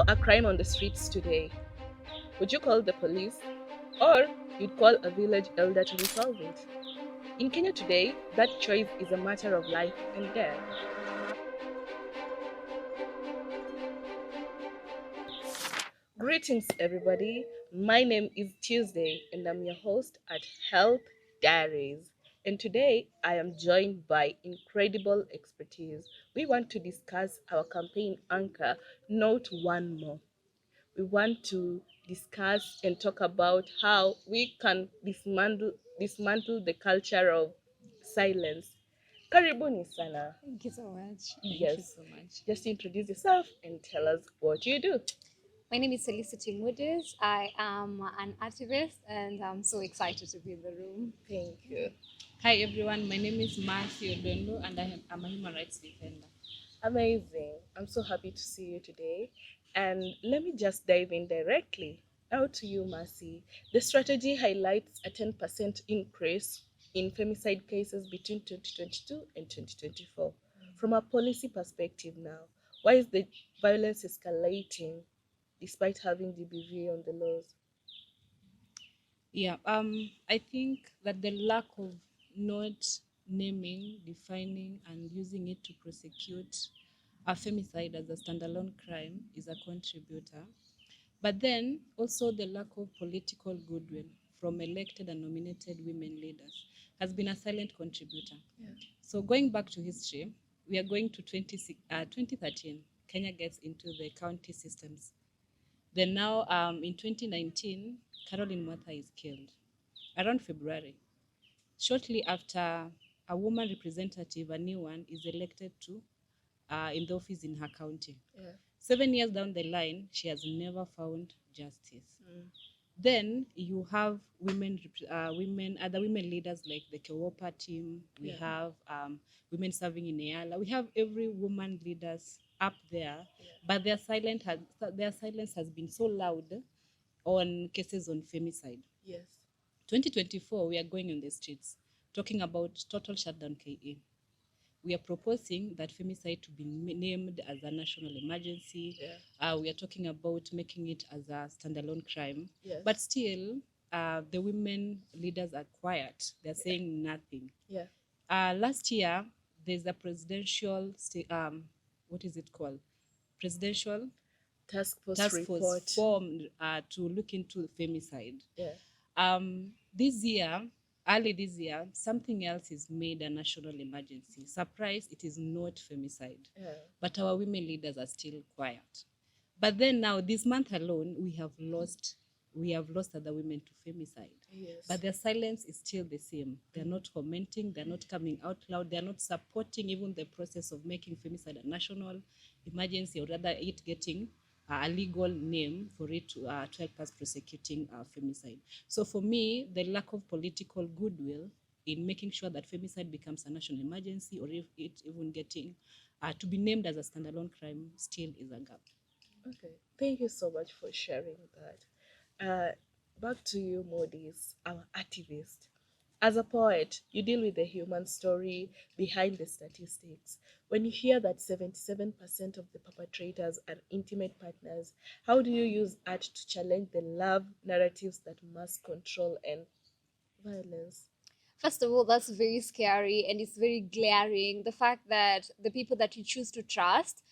a crime on the streets today, would you call the police or you'd call a village elder to resolve it? In Kenya today, that choice is a matter of life and death. Greetings, everybody. My name is Tuesday, and I'm your host at Health Diaries. And today, I am joined by incredible expertise. We want to discuss our campaign anchor, Not One More. We want to discuss and talk about how we can dismantle the culture of silence. Karibuni sana. Thank you so much. Yes. Thank you so much. Just introduce yourself and tell us what you do. My name is Felicity Moody's. I am an activist and I'm so excited to be in the room. Thank you. Hi everyone, my name is Marcy Odondo and I'm a human rights defender. Amazing. I'm so happy to see you today. And let me just dive in directly. Now to you, Marcy. The strategy highlights a 10% increase in femicide cases between 2022 and 2024. From a policy perspective now, why is the violence escalating despite having DBV on the laws? Yeah, I think that the lack of not naming, defining, and using it to prosecute a femicide as a standalone crime is a contributor. But then also the lack of political goodwill from elected and nominated women leaders has been a silent contributor. Yeah. So going back to history, we are going to 2013, Kenya gets into the county systems. Then now in 2019, Caroline Mwatha is killed around February. Shortly after, a woman representative, a new one, is elected to in the office in her county. Yeah. 7 years down the line, she has never found justice. Then you have other women leaders like the Kewopa team. We have women serving in EALA. We have every woman leaders up there, but their silence has been so loud on cases on femicide. Yes. 2024, we are going on the streets talking about total shutdown KE. We are proposing that femicide to be named as a national emergency. Yeah. We are talking about making it as a standalone crime. Yes. But still, the women leaders are quiet. They're saying nothing. Yeah. Last year, there's a presidential, what is it called? Presidential Task force task report. force formed to look into femicide. Yeah. Early this year, something else is made a national emergency. Surprise, it is not femicide. Yeah. But our women leaders are still quiet. But then now, this month alone, we have lost other women to femicide. Yes. But their silence is still the same. They're not commenting, they're not coming out loud, they're not supporting even the process of making femicide a national emergency, or rather it getting a legal name for it to help us prosecuting femicide. So for me, the lack of political goodwill in making sure that femicide becomes a national emergency, or if it even getting to be named as a standalone crime, still is a gap. Okay. Thank you so much for sharing that. Back to you, Modis, our activist. As a poet, you deal with the human story behind the statistics. When you hear that 77% of the perpetrators are intimate partners, how do you use art to challenge the love narratives that mask control and violence? First of all, that's very scary and it's very glaring. The fact that the people that you choose to trust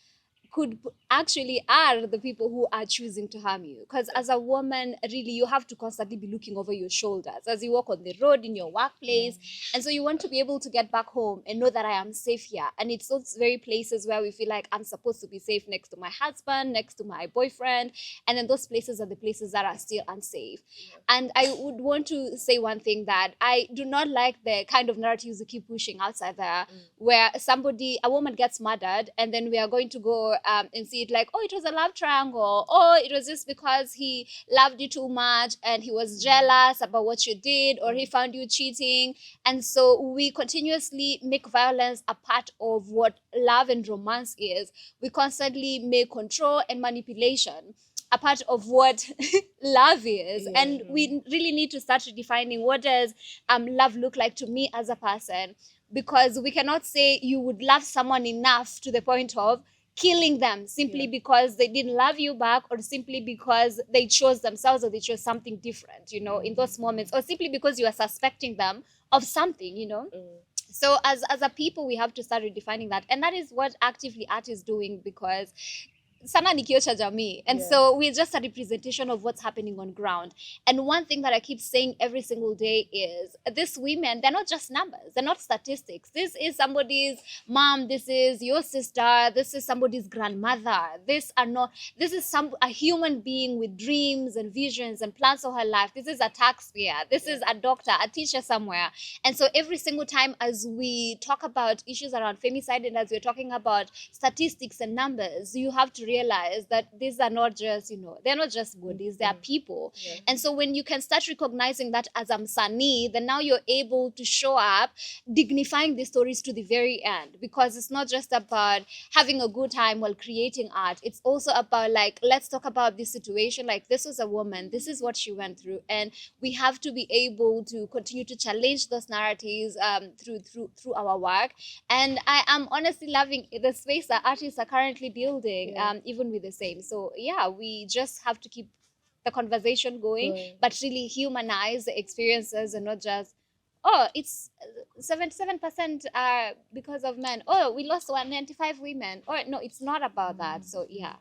actually are the people who are choosing to harm you. Because as a woman, really, you have to constantly be looking over your shoulders as you walk on the road, in your workplace. And so you want to be able to get back home and know that I am safe here. And it's those very places where we feel like I'm supposed to be safe next to my husband, next to my boyfriend. And then those places are the places that are still unsafe. And I would want to say one thing, that I do not like the kind of narratives you keep pushing outside there, where a woman gets murdered, and then we are going to go and see it like, oh, it was a love triangle. Oh, it was just because he loved you too much and he was jealous about what you did, or he found you cheating. And so we continuously make violence a part of what love and romance is. We constantly make control and manipulation a part of what love is. And we really need to start redefining, what does love look like to me as a person? Because we cannot say you would love someone enough to the point of killing them simply because they didn't love you back, or simply because they chose themselves, or they chose something different, in those moments, or simply because you are suspecting them of something. So as a people, we have to start redefining that, and that is what actively art is doing, because sana ni kioo cha jamii, and so we're just a representation of what's happening on ground. And one thing that I keep saying every single day is, these women, they're not just numbers, they're not statistics. This is somebody's mom, this is your sister, this is somebody's grandmother. This is a human being with dreams and visions and plans for her life. This is a taxpayer, this is a doctor, a teacher somewhere. And so every single time as we talk about issues around femicide, and as we're talking about statistics and numbers, you have to realize that these are not just, they're not just bodies, they are people. And so when you can start recognizing that as a msanii, then now you're able to show up dignifying these stories to the very end, because it's not just about having a good time while creating art. It's also about, like, let's talk about this situation, like, this was a woman, this is what she went through, and we have to be able to continue to challenge those narratives through our work. And I am honestly loving the space that artists are currently building, even with the same. So yeah, we just have to keep the conversation going, but really humanize the experiences, and not just, oh, it's 77% because of men, oh, we lost 195 women, or no, it's not about that. So yeah,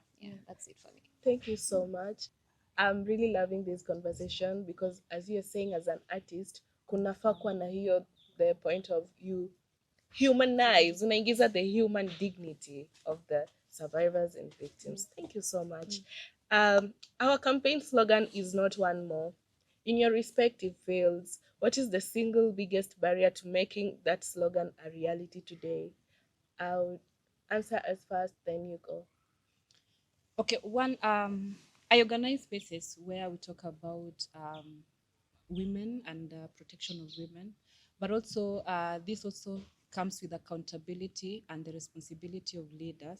that's it for me. Thank you so much. I'm really loving this conversation because, as you're saying, as an artist, kunafaa kuwa na hiyo, the point of you humanize, unaingiza the human dignity of the survivors and victims. Thank you so much. Our campaign slogan is "Not One More." In your respective fields, what is the single biggest barrier to making that slogan a reality today? I'll answer as fast, then you go. Okay, one, I organize spaces where we talk about women and protection of women, but also this also comes with accountability and the responsibility of leaders.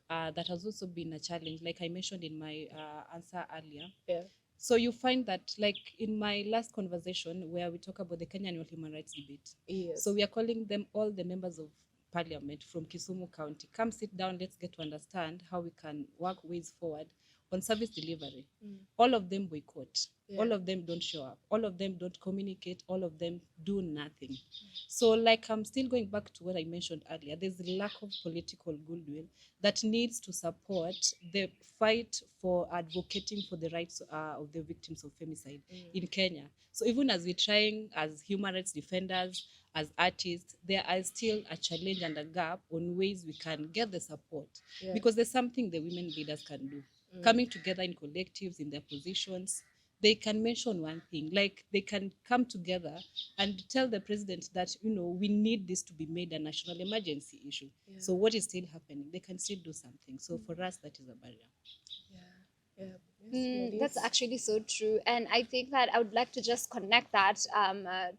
That has also been a challenge, like I mentioned in my answer earlier. So you find that, like in my last conversation where we talk about the Kenya Annual Human Rights Debate, so we are calling them all the members of parliament from Kisumu County. Come sit down, let's get to understand how we can work ways forward on service delivery. All of them boycott. All of them don't show up. All of them don't communicate. All of them do nothing. So, like, I'm still going back to what I mentioned earlier. There's a lack of political goodwill that needs to support the fight for advocating for the rights of the victims of femicide in Kenya. So even as we're trying as human rights defenders, as artists, there is still a challenge and a gap on ways we can get the support, because there's something the women leaders can do. Coming together in collectives, in their positions, they can mention one thing, like they can come together and tell the president that, we need this to be made a national emergency issue. So what is still happening? They can still do something. So for us, that is a barrier. That's actually so true. And I think that I would like to just connect that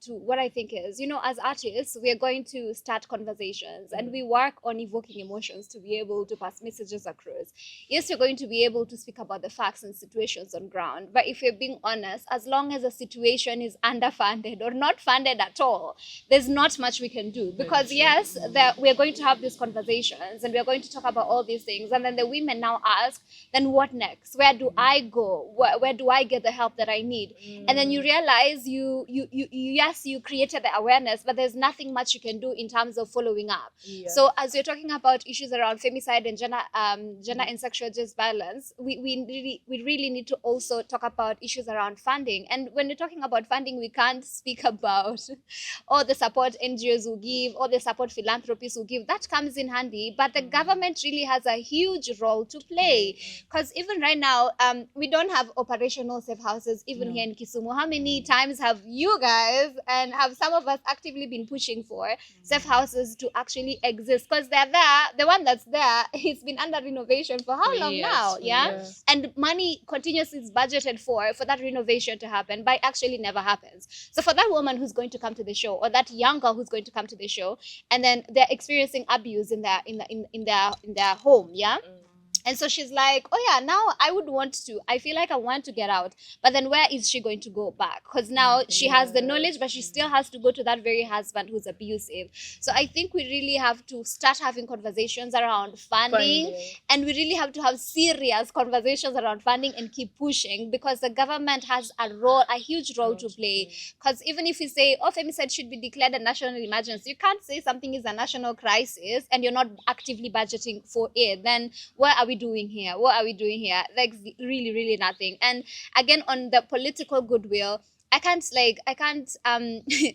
to what I think is, as artists, we are going to start conversations and we work on evoking emotions to be able to pass messages across. Yes, you're going to be able to speak about the facts and situations on ground. But if you're being honest, as long as a situation is underfunded or not funded at all, there's not much we can do. Because yes, we're going to have these conversations and we're going to talk about all these things. And then the women now ask, then what next? Where do I go? Where do I get the help that I need? And then you realize you created the awareness, but there's nothing much you can do in terms of following up. So as you're talking about issues around femicide and gender and sexual just violence, we really need to also talk about issues around funding. And when you're talking about funding, we can't speak about all the support NGOs will give, all the support philanthropists will give. That comes in handy, but the government really has a huge role to play, because even right now, we don't have operational safe houses even here in Kisumu. How many times have you guys and have some of us actively been pushing for safe houses to actually exist? Because they're there, the one that's there, it's been under renovation for how long now? And money continuously is budgeted for that renovation to happen, but it actually never happens. So for that woman who's going to come to the show, or that young girl who's going to come to the show, and then they're experiencing abuse in their home, And so she's like, oh yeah, now I feel like I want to get out. But then where is she going to go back? Because now she has the knowledge, but she still has to go to that very husband who's abusive. So I think we really have to start having conversations around funding. And we really have to have serious conversations around funding and keep pushing, because the government has a huge role to play. Because even if we say, oh, femicide should be declared a national emergency, you can't say something is a national crisis and you're not actively budgeting for it. Then what are we doing here? What are we doing here? Like, really, really nothing. And again, on the political goodwill, I can't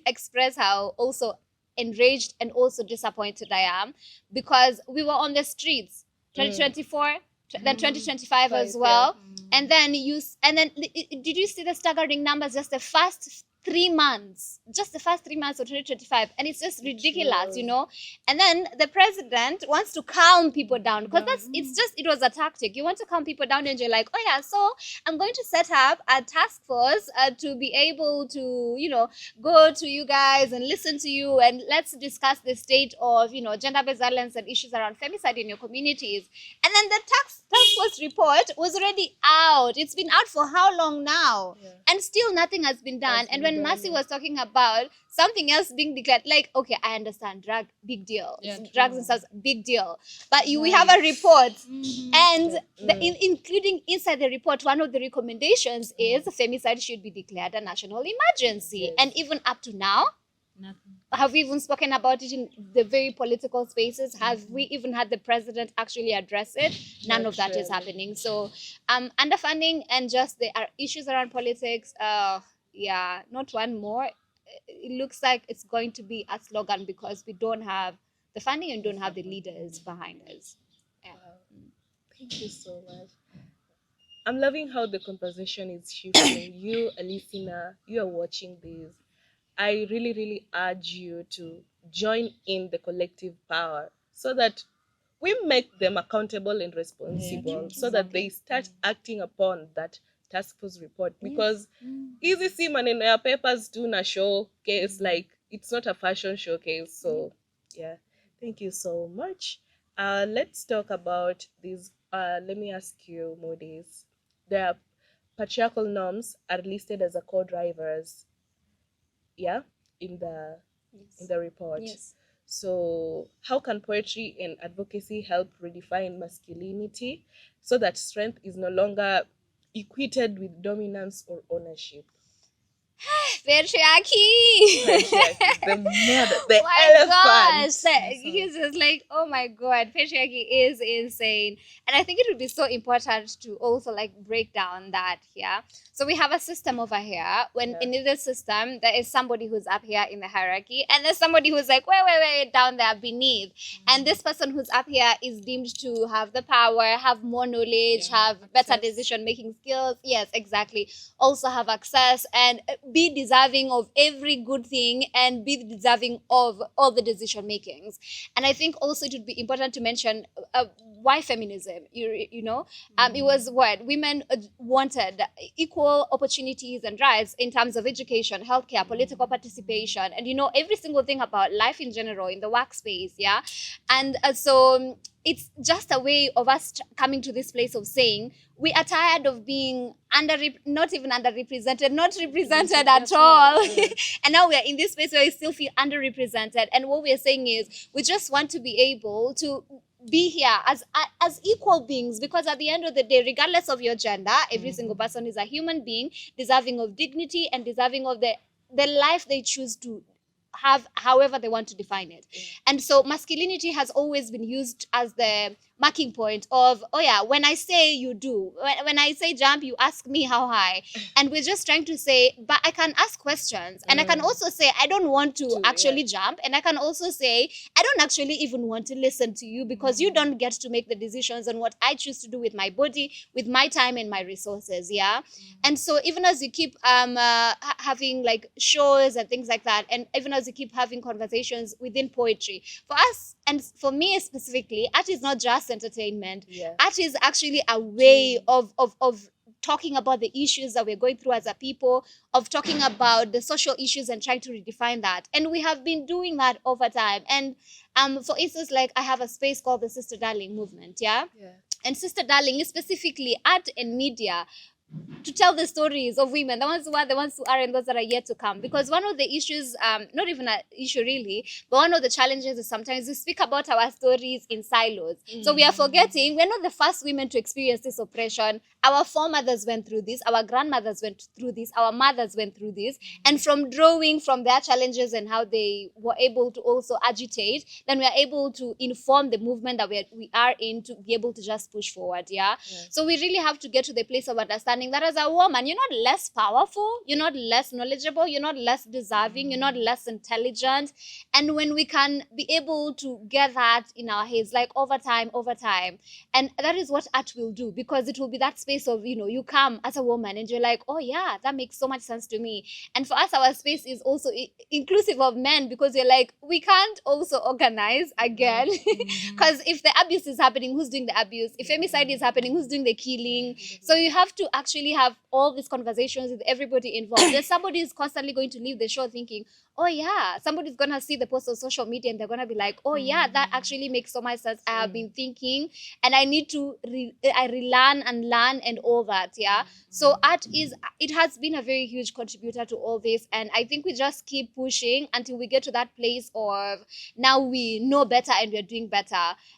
express how also enraged and also disappointed I am, because we were on the streets 2024, then 2025 as well. And then did you see the staggering numbers? Just the first 3 months of 2025, and it's just ridiculous, you know. And then the president wants to calm people down, because it was a tactic. You want to calm people down, and you're like, oh yeah, so I'm going to set up a task force to be able to, you know, go to you guys and listen to you, and let's discuss the state of, you know, gender-based violence and issues around femicide in your communities. And then the task force report was already out. It's been out for how long now? And still nothing has been done. And when Mercy was talking about something else being declared, like, okay, I understand, drug, big deal. Drugs and stuff, big deal. But we have a report, and including inside the report, one of the recommendations is femicide should be declared a national emergency. And even up to now, Nothing. have we even spoken about it in the very political spaces? Have we even had the president actually address it? None of that is happening. So underfunding and just the issues around politics, not one more. It looks like it's going to be a slogan, because we don't have the funding and don't have the leaders behind us. Thank you so much. I'm loving how the conversation is shifting. You, a listener, you are watching this. I really, really urge you to join in the collective power, so that we make them accountable and responsible, so that they start acting upon that task force report. Because easy see maneno ya papers do na showcase, like it's not a fashion showcase. So yeah, thank you so much. Let's talk about this. Let me ask you, Modis. The patriarchal norms are listed as a co-drivers, in the report. So how can poetry and advocacy help redefine masculinity, so that strength is no longer equated with dominance or ownership? Patriarchy. The mother, the my elephant. gosh, he's just like, oh my god, patriarchy is insane. And I think it would be so important to also like break down that here. So we have a system over here. When in this system, there is somebody who's up here in the hierarchy, and there's somebody who's like way down there beneath. And this person who's up here is deemed to have the power, have more knowledge, have better decision making skills. Yes, exactly. Also have access and be deserving of every good thing, and be deserving of all the decision makings. And I think also it would be important to mention why feminism. You know, it was what women wanted: equal opportunities and rights in terms of education, healthcare, political participation, and you know, every single thing about life in general in the workspace. And so it's just a way of us coming to this place of saying we are tired of being not represented at all. And now we are in this space where we still feel underrepresented. And what we are saying is we just want to be able to be here as equal beings, because at the end of the day, regardless of your gender, every single person is a human being, deserving of dignity and deserving of the life they choose to have, however they want to define it. And so masculinity has always been used as the marking point of, oh yeah, when I say you do, when I say jump, you ask me how high. And we're just trying to say, but I can ask questions, and I can also say I don't want to actually jump, and I can also say I don't actually even want to listen to you, because you don't get to make the decisions on what I choose to do with my body, with my time and my resources. And so even as you keep having like shows and things like that, and even as you keep having conversations within poetry, for us and for me specifically, art is not just entertainment. Art is actually a way of talking about the issues that we're going through as a people, of talking about the social issues and trying to redefine that. And we have been doing that over time. And for instance, like I have a space called the Sister Darling Movement. And Sister Darling is specifically art and media to tell the stories of women, the ones who are, the ones who are, and those that are yet to come. Because one of the issues, not even an issue really, but one of the challenges is sometimes we speak about our stories in silos. So we are forgetting we're not the first women to experience this oppression. Our foremothers went through this, our grandmothers went through this, our mothers went through this. And from drawing from their challenges and how they were able to also agitate, then we are able to inform the movement that we are in to be able to just push forward. Yeah. So we really have to get to the place of understanding that as a woman, you're not less powerful, you're not less knowledgeable, you're not less deserving, you're not less intelligent. And when we can be able to get that in our heads, like over time, and that is what art will do, because it will be that space of, you come as a woman and you're like, oh yeah, that makes so much sense to me. And for us, our space is also inclusive of men, because you're like, we can't also organize again, because if the abuse is happening, who's doing the abuse? If femicide is happening, who's doing the killing? So you have to actually have all these conversations with everybody involved. Then somebody is constantly going to leave the show thinking, oh yeah, somebody's gonna see the post on social media and they're gonna be like, oh yeah, that actually makes so much sense. I have been thinking and I need to relearn and learn and all that. Yeah. So art it has been a very huge contributor to all this, and I think we just keep pushing until we get to that place of now we know better and we're doing better.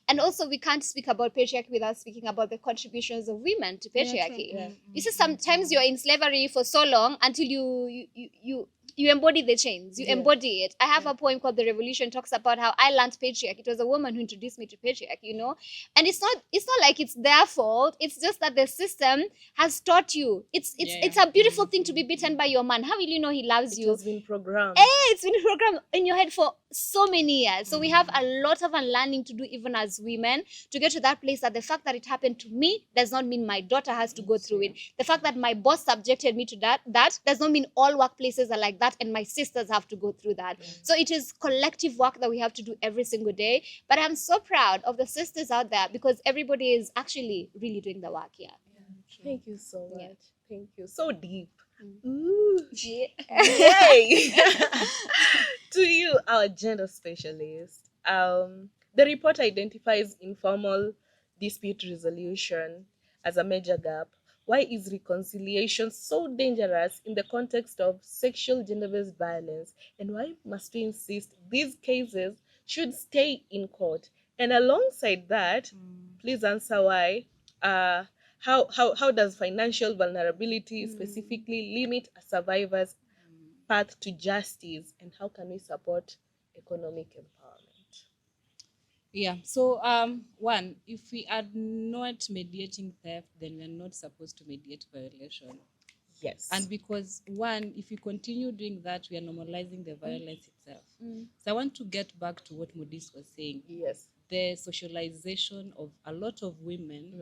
And also we can't speak about patriarchy without speaking about the contributions of women to patriarchy. You see, sometimes you're in slavery for so long until you embody the chains, you embody it. I have a poem called The Revolution, talks about how I learned patriarchy. It was a woman who introduced me to patriarchy, and it's not like it's their fault. It's just that the system has taught you. It's a beautiful thing to be beaten by your man. How will you know he loves you? It's been programmed. It's been programmed in your head for so many years. So we have a lot of unlearning to do, even as women, to get to that place that the fact that it happened to me does not mean my daughter has to go through it. The fact that my boss subjected me to that does not mean all workplaces are like that and my sisters have to go through that. So it is collective work that we have to do every single day. But I'm so proud of the sisters out there, because everybody is actually really doing the work here. Thank you so much. Thank you. So deep. Yeah. Yay! To you, our gender specialist. The report identifies informal dispute resolution as a major gap. Why is reconciliation so dangerous in the context of sexual gender-based violence? And why must we insist these cases should stay in court? And alongside that, please answer why. How does financial vulnerability specifically limit a survivor's path to justice, and how can we support economic empowerment? Yeah. So, one, if we are not mediating theft, then we are not supposed to mediate violation. Yes. And because, one, if we continue doing that, we are normalizing the violence itself. So I want to get back to what Modis was saying. Yes. The socialization of a lot of women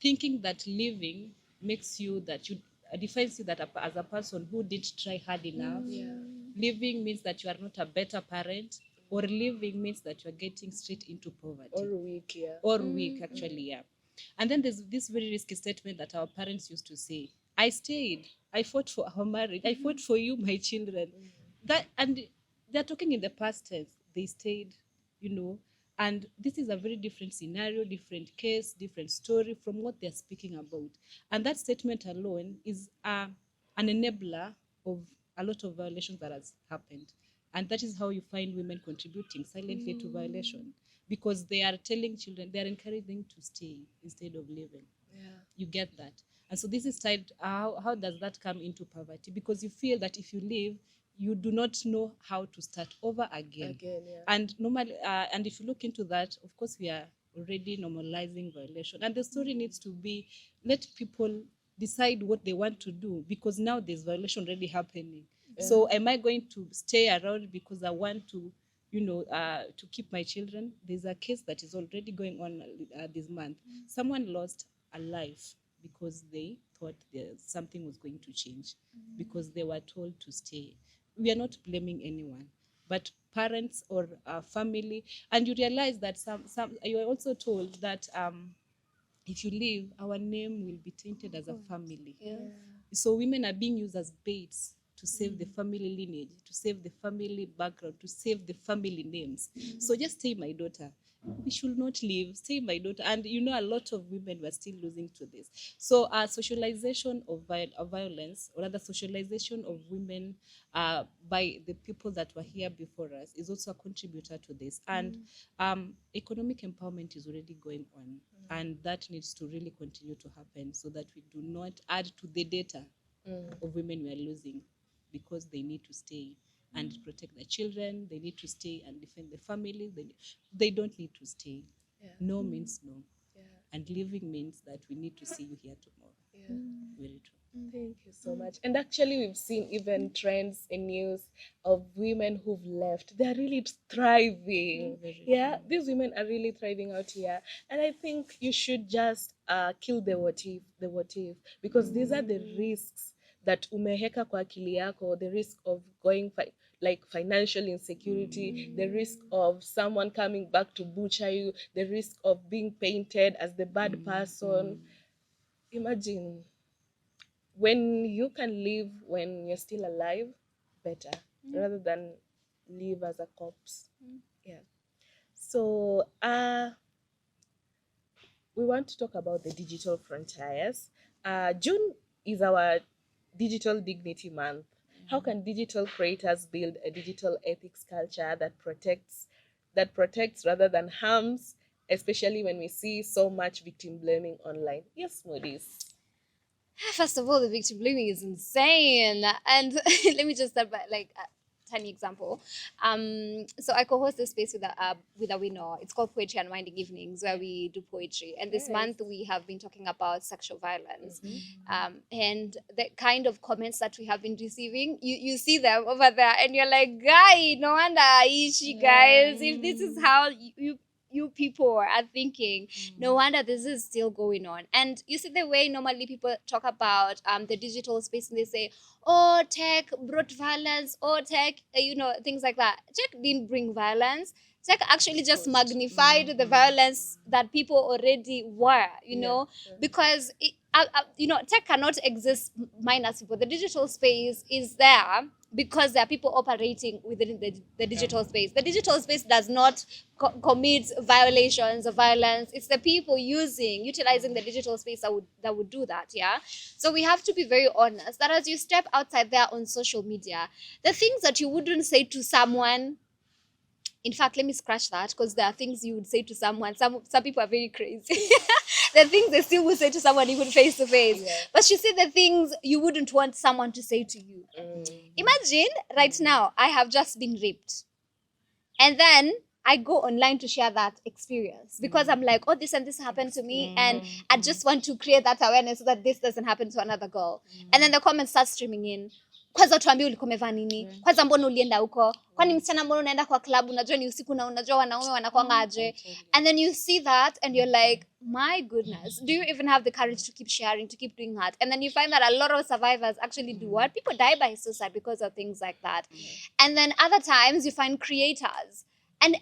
thinking that living makes you, that you defines you that as a person who didn't try hard enough. Living means that you are not a better parent, or living means that you are getting straight into poverty. Or weak, yeah. Or weak, actually, yeah. And then there's this very risky statement that our parents used to say, I stayed, I fought for our marriage, I fought for you, my children. That, and they're talking in the past tense, they stayed, and this is a very different scenario, different case, different story from what they're speaking about. And that statement alone is an enabler of a lot of violations that has happened. And that is how you find women contributing silently to violation, because they are telling children, they are encouraging to stay instead of living. You get that? And so this is tied, how does that come into poverty? Because you feel that if you leave, you do not know how to start over again. And normally, and if you look into that, of course, we are already normalizing violation. And the story needs to be, let people decide what they want to do, because now there's violation already happening. So am I going to stay around because I want to, to keep my children? There's a case that is already going on this month. Someone lost a life because they thought something was going to change, because they were told to stay. We are not blaming anyone, but parents or family. And you realize that some you are also told that if you leave, our name will be tainted as a family. So women are being used as baits to save the family lineage, to save the family background, to save the family names. So just say my daughter. We should not leave. Say my daughter. And a lot of women were still losing to this. So socialization of violence, or rather socialization of women by the people that were here before us, is also a contributor to this. And economic empowerment is already going on, and that needs to really continue to happen so that we do not add to the data of women we are losing, because they need to stay and protect their children. They need to stay and defend the family. They don't need to stay. Yeah. No means no. Yeah. And living means that we need to see you here tomorrow. Yeah. Very true. Thank you so much. And actually, we've seen even trends in news of women who've left. They're really thriving. Very Yeah, true. these women are really thriving out here. And I think you should just kill the what if, because these are the risks that umeheka kwa akili yako, the risk of going like financial insecurity, the risk of someone coming back to butcher you, the risk of being painted as the bad person. Imagine, when you can live when you're still alive, better, rather than live as a corpse. Yeah. So we want to talk about the digital frontiers. June is our Digital Dignity Month. How can digital creators build a digital ethics culture that protects rather than harms, especially when we see so much victim blaming online? Yes, Modis. First of all, the victim blaming is insane. And let me just start by like a tiny example. So I co-host this space with a winner. It's called Poetry Unwinding Evenings, where we do poetry. And this Yes. month we have been talking about sexual violence. And the kind of comments that we have been receiving, you see them over there, and you're like, guy, no wonder, ishi guys, if this is how you people are thinking, no wonder this is still going on. And you see the way normally people talk about the digital space, and they say, oh, tech brought violence, or tech, things like that. Tech didn't bring violence. Tech actually just magnified the violence that people already were, because tech cannot exist minus people. The digital space is there because there are people operating within the digital space. The digital space does not commit violations of violence. It's the people utilizing the digital space that would do that. Yeah. So we have to be very honest that as you step outside there on social media, the things that you wouldn't say to someone. In fact, let me scratch that, because there are things you would say to someone. Some people are very crazy. The things they still would say to someone even face to face. But you see the things you wouldn't want someone to say to you. Imagine right now, I have just been raped. And then I go online to share that experience because I'm like, oh, this and this happened to me. And I just want to create that awareness so that this doesn't happen to another girl. And then the comments start streaming in. Kwanza tuambie ulikuwa umevaa nini? Kwanza mbona ulienda huko? Kwani msichana mbona unaenda kwa club, unajua ni usiku na unajua wanaume wanakuanga aje? And then you see that and you're like, my goodness, do you even have the courage to keep sharing, to keep doing that? And then you find that a lot of survivors actually do what? People die by suicide because of things like that. And then other times you find creators. And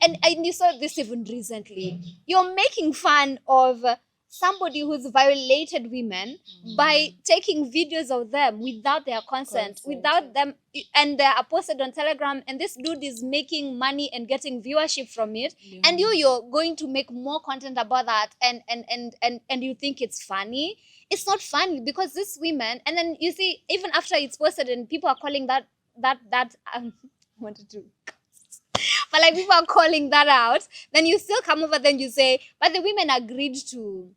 you saw this even recently. You're making fun of somebody who's violated women by taking videos of them without their consent, without them, and they are posted on Telegram, and this dude is making money and getting viewership from it, and you're going to make more content about that, and you think it's funny. It's not funny, because these women, and then you see, even after it's posted and people are calling that wanted to but like people are calling that out, then you still come over, then you say, but the women agreed to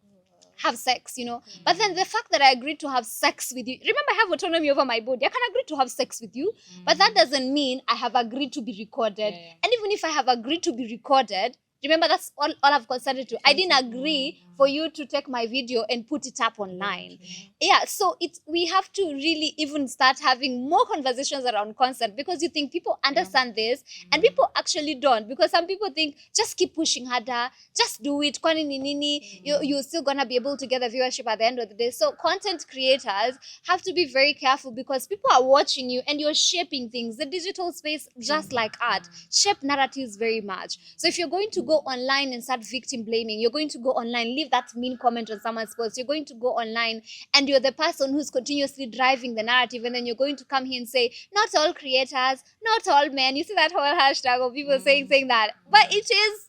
have sex, But then the fact that I agreed to have sex with you, remember, I have autonomy over my body. I can agree to have sex with you, but that doesn't mean I have agreed to be recorded. And even if I have agreed to be recorded, remember, that's all I've consented to. I didn't agree for you to take my video and put it up online. Yeah, so we have to really even start having more conversations around consent, because you think people understand this, and people actually don't, because some people think, just keep pushing harder, just do it, kwani ni nini, you're still gonna be able to get the viewership at the end of the day. So content creators have to be very careful, because people are watching you and you're shaping things. The digital space, just like art, shape narratives very much. So if you're going to go online and start victim blaming, you're going to go online, leave leave that mean comment on someone's post. You're going to go online and you're the person who's continuously driving the narrative, and then you're going to come here and say, not all creators, not all men. You see that whole hashtag of people saying that. But it is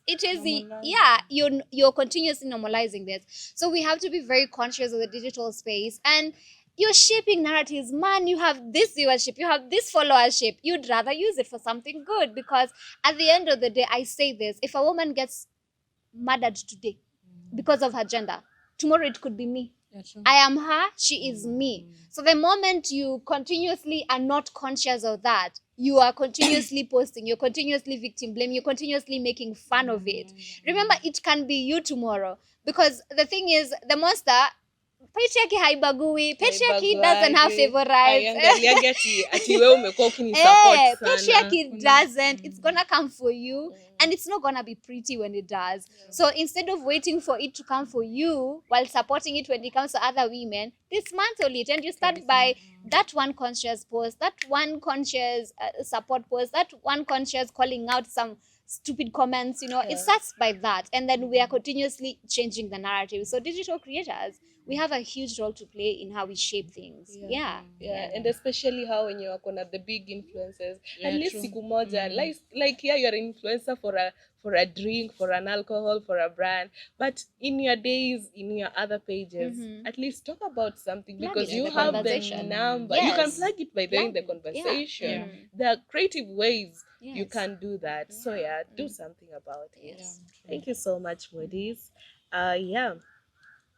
you're continuously normalizing this. So we have to be very conscious of the digital space, and you're shaping narratives. Man, you have this viewership, you have this followership. You'd rather use it for something good, because at the end of the day, I say this: if a woman gets murdered today because of her gender, tomorrow it could be me. I am her, she is me. So the moment you continuously are not conscious of that, you are continuously posting, you're continuously victim blaming, you're continuously making fun of it. Remember, it can be you tomorrow. Because the thing is, the monster, patriarchy haibagui, patriarchy doesn't have favorites. Patriarchy doesn't. It's gonna come for you, and it's not gonna be pretty when it does. So instead of waiting for it to come for you while supporting it when it comes to other women, dismantle it, and you start by that one conscious post, that one conscious support post, that one conscious calling out some stupid comments. It starts by that, and then we are continuously changing the narrative. So digital creators, we have a huge role to play in how we shape things. Yeah. And especially how when you're on the big influencers, at least siku moja, like here you're an influencer for a drink, for an alcohol, for a brand, but in your days, in your other pages, at least talk about something, because you have the number. You can plug it by doing the conversation. There are creative ways you can do that. So do something about it. Thank you so much, Modis.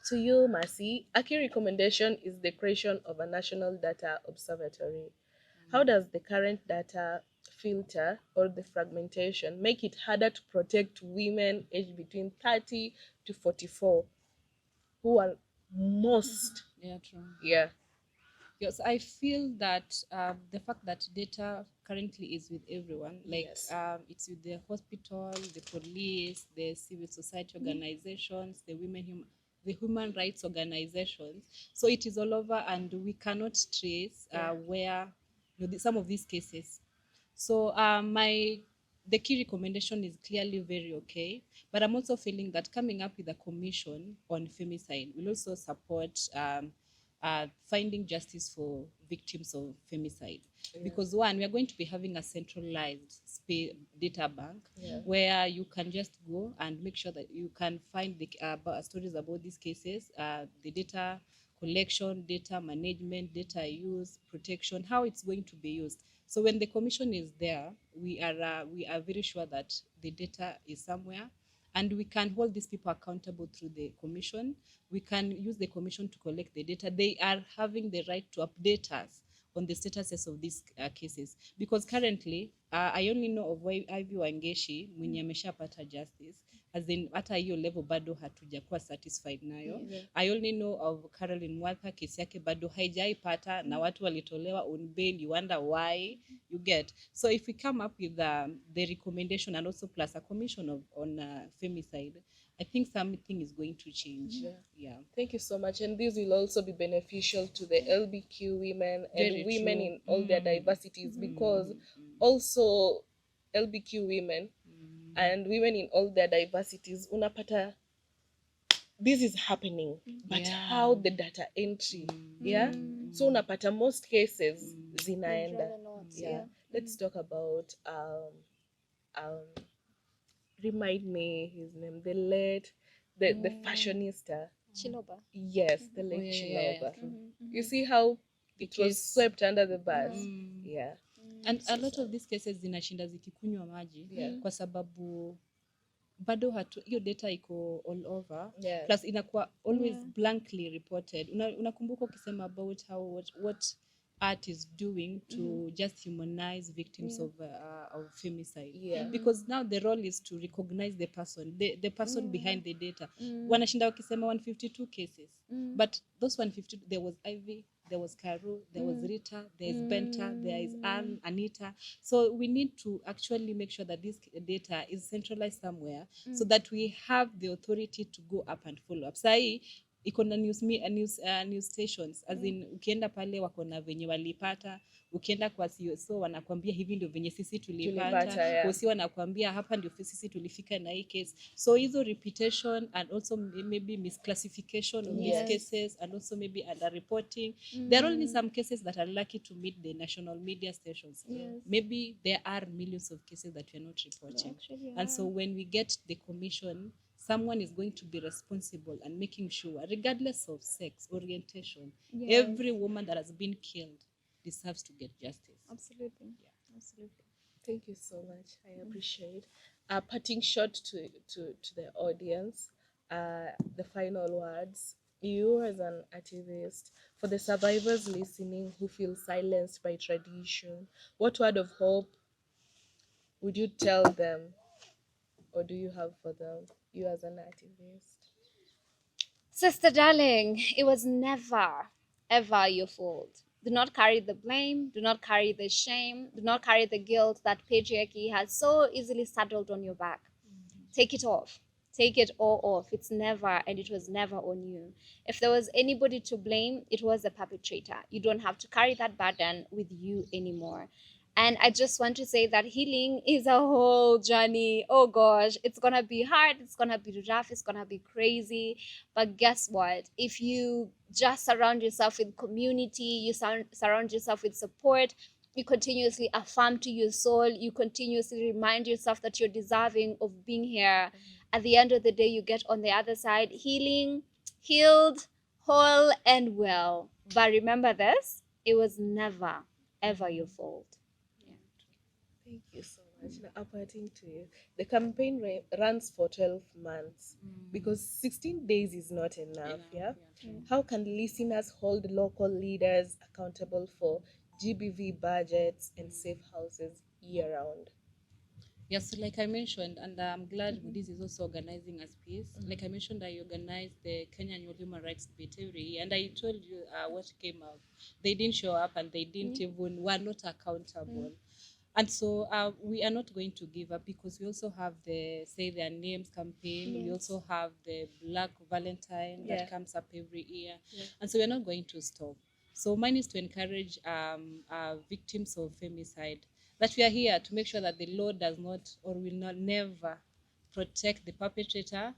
To you, Mercy, a key recommendation is the creation of a national data observatory. How does the current data filter or the fragmentation make it harder to protect women aged between 30 to 44 who are most? Yes, I feel that the fact that data currently is with everyone, like it's with the hospital, the police, the civil society organizations, the human rights organizations. So it is all over, and we cannot trace where some of these cases. So the key recommendation is clearly very okay, but I'm also feeling that coming up with a commission on femicide will also support finding justice for victims of femicide. Because one, we are going to be having a centralized data bank where you can just go and make sure that you can find the stories about these cases, the data collection, data management, data use, protection, how it's going to be used. So when the commission is there, we are very sure that the data is somewhere, and we can hold these people accountable through the commission. We can use the commission to collect the data. They are having the right to update us on the statuses of these cases, because currently I only know of Ivy Wangeshi mwenye ameshapata justice, as in hata hiyo level bado hatujakuwa satisfied nayo. I only know of Caroline Walker, kesi yake bado haijaipata na watu walitolewa on bail. You wonder why, you get. So if we come up with the recommendation and also plus a commission on femicide, I think something is going to change. Thank you so much. And this will also be beneficial to the LBQ women and women in all their diversities, because also LBQ women and women in all their diversities, unapata this is happening, but how the data entry, so unapata most cases zinaenda. Let's talk about remind me his name, the fashionista Chiloba. Yes, the late Chiloba. You see how it was swept under the bus. And a lot of these cases zinashinda zikikunywa maji kwa sababu bado hiyo data iko all over, plus inakuwa always blankly reported. Unakumbuka ukisema about how what art is doing to just humanize victims of femicide, because now the role is to recognize the person behind the data. Wanashinda wakisema 152 cases, but those 152, there was Ivy, there was Karu, there was Rita, there is Benta, there is Anne, Anita. So we need to actually make sure that this data is centralized somewhere, so that we have the authority to go up and follow up. Sai iko na news stations as in ukienda pale wako na venye walipata, ukienda kwa CSO wanakwambia hivi ndio venye sisi tulipata, Yeah. kosi wanakwambia hapa ndio sisi tulifika na hii case. So hizo reputation and also maybe misclassification of Yes. these cases and also maybe underreporting. There are only some cases that are lucky to meet the national media stations. Yes. Maybe there are millions of cases that we are not reporting. Actually, And so when we get the commission, someone is going to be responsible and making sure, regardless of sex, orientation, Yes. every woman that has been killed deserves to get justice. Absolutely. Absolutely. Thank you so much. I appreciate. Parting shot to the audience, the final words. You, as an activist, for the survivors listening who feel silenced by tradition, what word of hope would you tell them, or do you have for them? You, as an activist. Sister darling, it was never, ever your fault. Do not carry the blame. Do not carry the shame. Do not carry the guilt that patriarchy has so easily saddled on your back. Take it off. Take it all off. It's never, and it was never on you. If there was anybody to blame, it was the perpetrator. You don't have to carry that burden with you anymore. And I just want to say that healing is a whole journey. Oh gosh, it's gonna be hard, it's gonna be rough, it's gonna be crazy. But guess what? If you just surround yourself with community, you surround yourself with support, you continuously affirm to your soul, you continuously remind yourself that you're deserving of being here. At the end of the day, you get on the other side healing, healed, whole, and well. But remember this, it was never, ever your fault. Thank you so much. Now, updating to you, the campaign runs for 12 months because 16 days is not enough. Yeah? How can listeners hold local leaders accountable for GBV budgets and safe houses year round? Yes, so like I mentioned, and I'm glad Moody's is also organizing a space. Like I mentioned, I organized the Kenya Annual Human Rights Debate every year, and I told you what came out. They didn't show up, and they didn't even were not accountable. And so we are not going to give up because we also have the Say Their Names campaign. Yes. We also have the Black Valentine Yeah. that comes up every year. And so we're not going to stop. So mine is to encourage victims of femicide that we are here to make sure that the law does not or will not never protect the perpetrator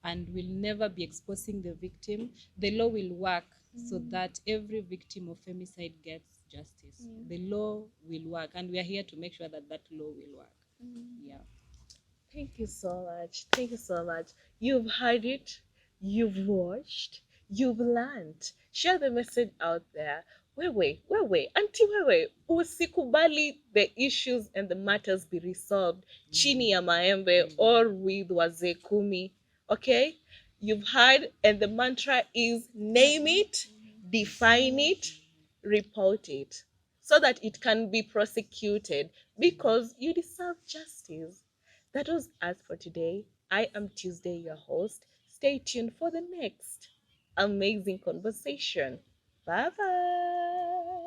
and will never be exposing the victim. The law will work so that every victim of femicide gets justice. The law will work, and we are here to make sure that that law will work. Yeah. Thank you so much. Thank you so much. You've heard it, you've watched, you've learned. Share the message out there. Wewe, Auntie Wewe, usikubali the issues and the matters be resolved chini ya maembe or with wazee kumi. Okay? You've heard, and the mantra is name it, define it, report it, so that it can be prosecuted because you deserve justice. That was us for today. I am Tuesday, your host. Stay tuned for the next amazing conversation. Bye bye.